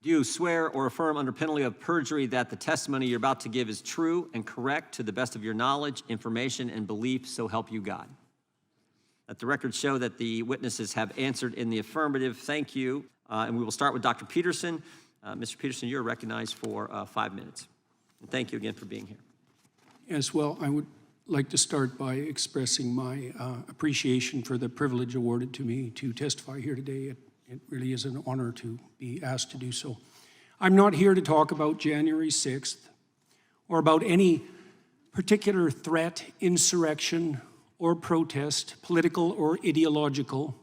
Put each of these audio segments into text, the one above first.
You swear or affirm under penalty of perjury that the testimony you're about to give is true and correct to the best of your knowledge, information, and belief, so help you God. Let the record show that the witnesses have answered in the affirmative. Thank you. And we will start with Dr. Peterson. Mr. Peterson, you're recognized for 5 minutes. And thank you again for being here. Yes, well, I would like to start by expressing my appreciation for the privilege awarded to me to testify here today. It really is an honor to be asked to do so. I'm not here to talk about January 6th or about any particular threat, insurrection, or protest, political or ideological,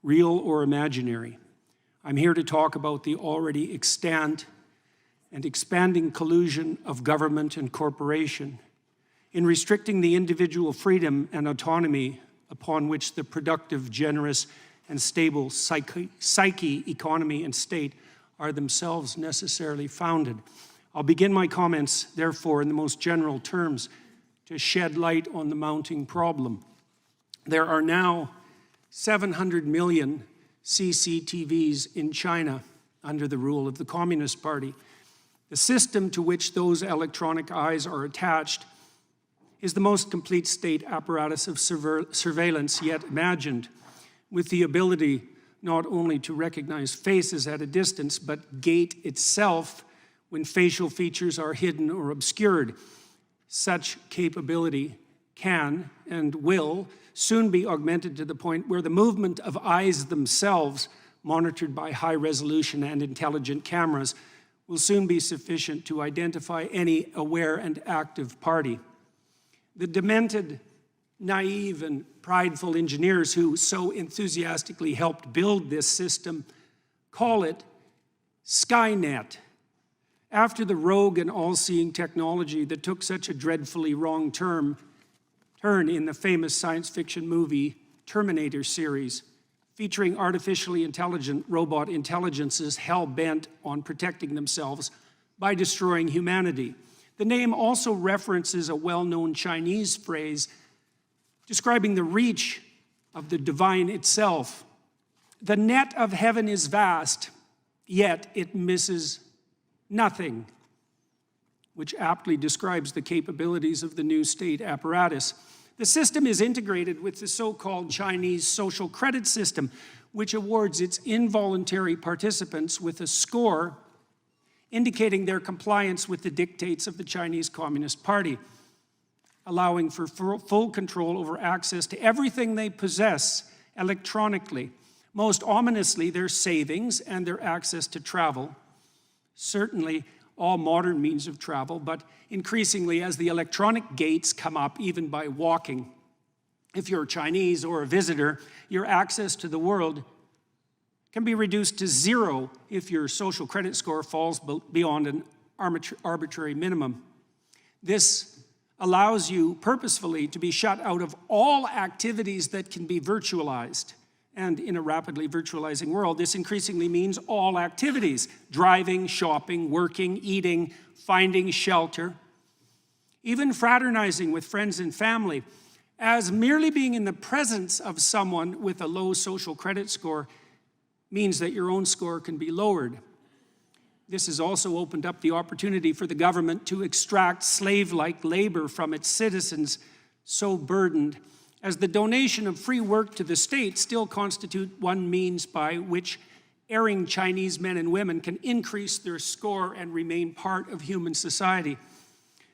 real or imaginary. I'm here to talk about the already extant and expanding collusion of government and corporation in restricting the individual freedom and autonomy upon which the productive, generous, and stable psyche, economy, and state are themselves necessarily founded. I'll begin my comments, therefore, in the most general terms to shed light on the mounting problem. There are now 700 million CCTVs in China under the rule of the Communist Party. The system to which those electronic eyes are attached is the most complete state apparatus of surveillance yet imagined, with the ability not only to recognize faces at a distance, but gait itself when facial features are hidden or obscured. Such capability can and will soon be augmented to the point where the movement of eyes themselves, monitored by high-resolution and intelligent cameras, will soon be sufficient to identify any aware and active party. The demented, naive, and prideful engineers who so enthusiastically helped build this system call it Skynet, after the rogue and all-seeing technology that took such a dreadfully wrong turn in the famous science fiction movie Terminator series, featuring artificially intelligent robot intelligences hell-bent on protecting themselves by destroying humanity. The name also references a well-known Chinese phrase describing the reach of the divine itself. The net of heaven is vast, yet it misses nothing, which aptly describes the capabilities of the new state apparatus. The system is integrated with the so-called Chinese social credit system, which awards its involuntary participants with a score indicating their compliance with the dictates of the Chinese Communist Party, allowing for full control over access to everything they possess electronically. Most ominously, their savings and their access to travel. Certainly all modern means of travel, but increasingly as the electronic gates come up, even by walking. If you're Chinese or a visitor, your access to the world can be reduced to zero if your social credit score falls beyond an arbitrary minimum. This allows you purposefully to be shut out of all activities that can be virtualized. And in a rapidly virtualizing world, this increasingly means all activities: driving, shopping, working, eating, finding shelter, even fraternizing with friends and family, as merely being in the presence of someone with a low social credit score means that your own score can be lowered. This has also opened up the opportunity for the government to extract slave-like labor from its citizens, so burdened, as the donation of free work to the state still constitute one means by which erring Chinese men and women can increase their score and remain part of human society.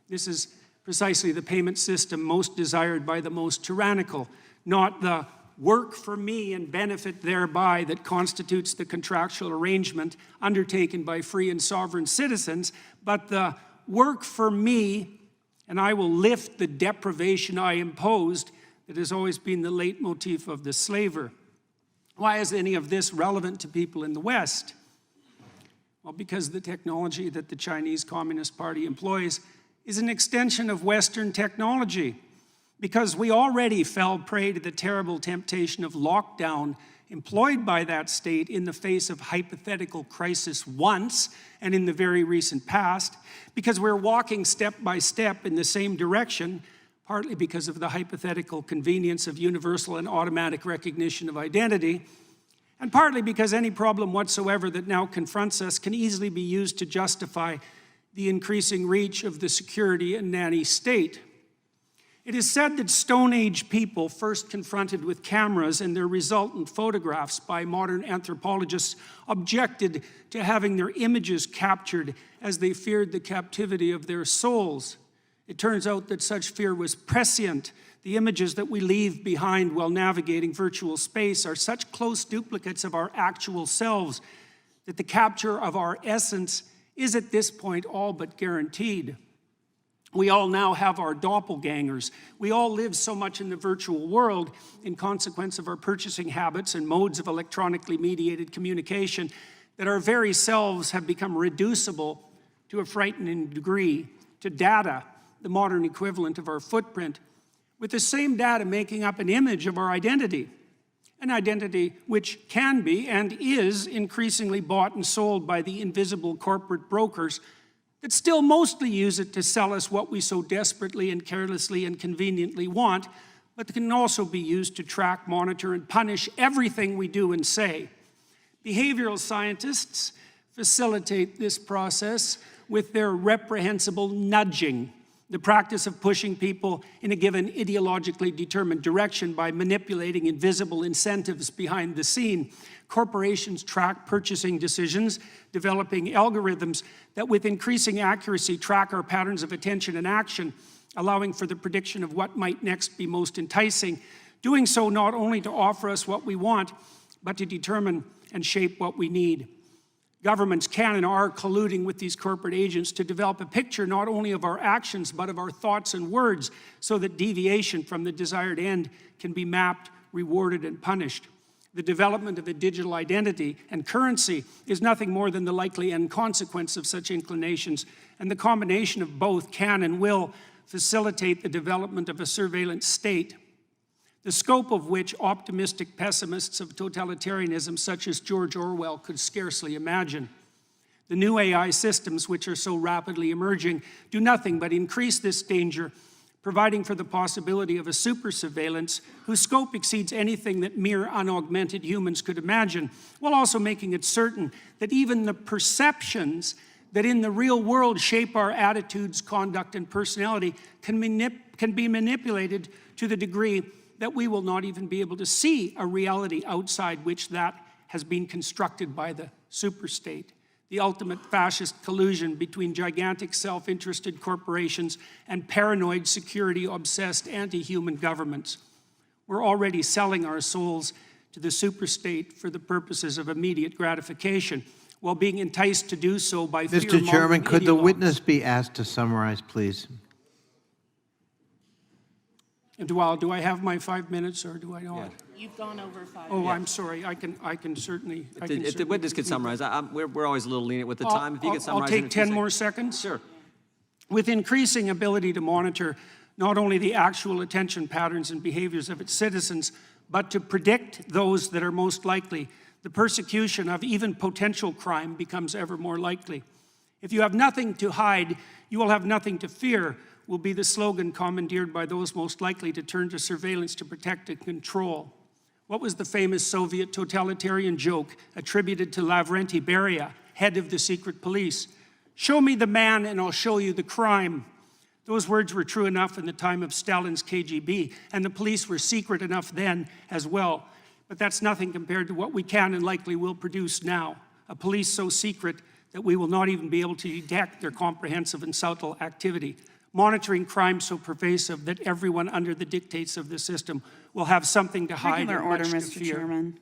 This is precisely the payment system most desired by the most tyrannical, not the work for me and benefit thereby that constitutes the contractual arrangement undertaken by free and sovereign citizens, but the work for me and I will lift the deprivation I imposed that has always been the leitmotif of the slaver. Why is any of this relevant to people in the West? Well, because the technology that the Chinese Communist Party employs is an extension of Western technology. Because we already fell prey to the terrible temptation of lockdown employed by that state in the face of hypothetical crisis once and in the very recent past, because we're walking step by step in the same direction, partly because of the hypothetical convenience of universal and automatic recognition of identity, and partly because any problem whatsoever that now confronts us can easily be used to justify the increasing reach of the security and nanny state. It is said that Stone Age people, first confronted with cameras and their resultant photographs by modern anthropologists, objected to having their images captured as they feared the captivity of their souls. It turns out that such fear was prescient. The images that we leave behind while navigating virtual space are such close duplicates of our actual selves that the capture of our essence is at this point all but guaranteed. We all now have our doppelgangers. We all live so much in the virtual world in consequence of our purchasing habits and modes of electronically mediated communication that our very selves have become reducible to a frightening degree to data, the modern equivalent of our footprint, with the same data making up an image of our identity, an identity which can be and is increasingly bought and sold by the invisible corporate brokers that still mostly use it to sell us what we so desperately and carelessly and conveniently want, but that can also be used to track, monitor, and punish everything we do and say. Behavioral scientists facilitate this process with their reprehensible nudging, the practice of pushing people in a given ideologically determined direction by manipulating invisible incentives behind the scene. Corporations track purchasing decisions, developing algorithms that with increasing accuracy track our patterns of attention and action, allowing for the prediction of what might next be most enticing, doing so not only to offer us what we want, but to determine and shape what we need. Governments can and are colluding with these corporate agents to develop a picture not only of our actions, but of our thoughts and words, so that deviation from the desired end can be mapped, rewarded, and punished. The development of a digital identity and currency is nothing more than the likely end consequence of such inclinations, and the combination of both can and will facilitate the development of a surveillance state, the scope of which optimistic pessimists of totalitarianism such as George Orwell could scarcely imagine. The new AI systems, which are so rapidly emerging, do nothing but increase this danger, providing for the possibility of a super surveillance whose scope exceeds anything that mere unaugmented humans could imagine, while also making it certain that even the perceptions that in the real world shape our attitudes, conduct, and personality can be manipulated to the degree that we will not even be able to see a reality outside which that has been constructed by the superstate, the ultimate fascist collusion between gigantic self-interested corporations and paranoid, security-obsessed anti-human governments. We're already selling our souls to the superstate for the purposes of immediate gratification, while being enticed to do so by Mr. Chairman, could the witness be asked to summarize, please? And do I have my 5 minutes or do I not? Yeah. You've gone over 5 Oh, minutes. I'm sorry. I can certainly. If the witness could summarize, we're always a little lenient with the time. If you could summarize. I'll in take a few 10 more seconds. seconds. Sure. With increasing ability to monitor not only the actual attention patterns and behaviors of its citizens, but to predict those that are most likely, the persecution of even potential crime becomes ever more likely. If you have nothing to hide, you will have nothing to fear, will be the slogan commandeered by those most likely to turn to surveillance to protect and control. What was the famous Soviet totalitarian joke attributed to Lavrenti Beria, head of the secret police? Show me the man and I'll show you the crime. Those words were true enough in the time of Stalin's KGB, and the police were secret enough then as well. But that's nothing compared to what we can and likely will produce now. A police so secret that we will not even be able to detect their comprehensive and subtle activity. Monitoring crime so pervasive that everyone under the dictates of the system will have something to hide Regular and order, much to Mr. fear. Chairman.